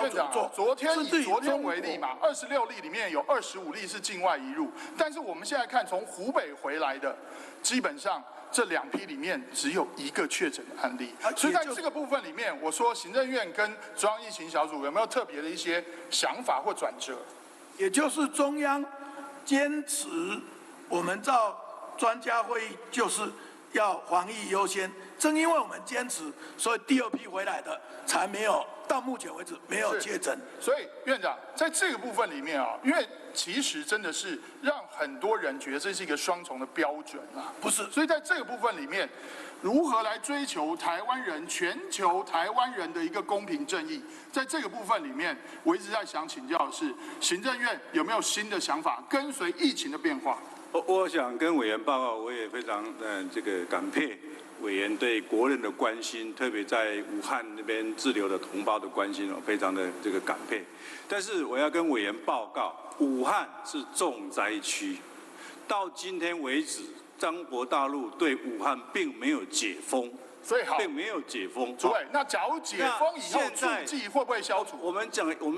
标准做。昨天以昨天为例嘛，26例里面有25例是境外移入，但是我们现在看从湖北回来的，基本上这2批里面只有1个确诊的案例，所以在这个部分里面，我说行政院跟中央疫情小组有没有特别的一些想法或转折？也就是中央坚持我们照专家会议就是要防疫优先，正因为我们坚持，所以第2批回来的才没有，到目前为止没有确诊。所以院长在这个部分里面啊，因为其实真的是让很多人觉得这是一个双重的标准啊，不是？所以在这个部分里面，如何来追求台湾人、全球台湾人的一个公平正义？在这个部分里面，我一直在想请教的是，行政院有没有新的想法，跟随疫情的变化？我想跟委员报告，我也非常这个感佩委员对国人的关心，特别在武汉那边滞留的同胞的关心，我非常的这个感佩。但是我要跟委员报告，武汉是重灾区，到今天为止，中国大陆对武汉并没有解封。所以好，并没有解封。主委，那假如解封以后，驻忌会不会消除？我们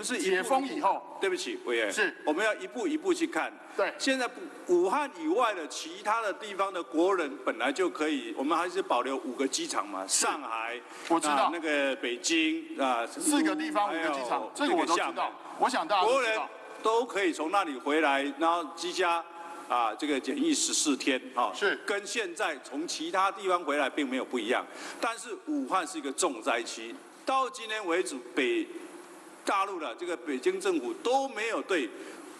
是解封以后，对不起，委员，是我们要一步一步去看。对，现在武汉以外的其他的地方的国人本来就可以，我们还是保留5个机场嘛，上海，我知道，那个北京啊，4个地方5个机场，这个我都知道。我想大家国人都可以从那里回来，然后居家。这个检疫14天，是跟现在从其他地方回来并没有不一样，但是武汉是一个重灾区，到今天为止，大陆的这个北京政府都没有对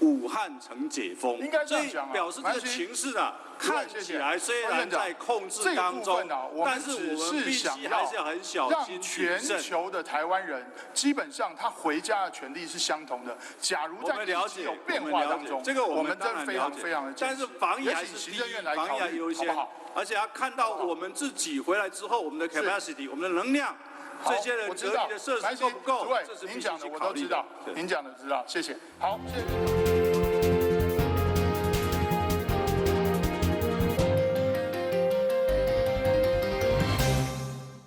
武汉城解封，应该这样讲啊，表示这个情势啊，看起来虽然在控制当中，但是我们必须还是要很小心让全球的台湾人基本上他回家的权利是相同的。假如在疫情有变化当中，这个我们真的非常的，但是防疫还是行政院来防疫还优先，而且要看到我们自己回来之后，我们的 capacity， 我们的能量。这些人隔离的设施够不够？主委，您讲的我都知道，您讲的知道，谢谢。好，谢谢。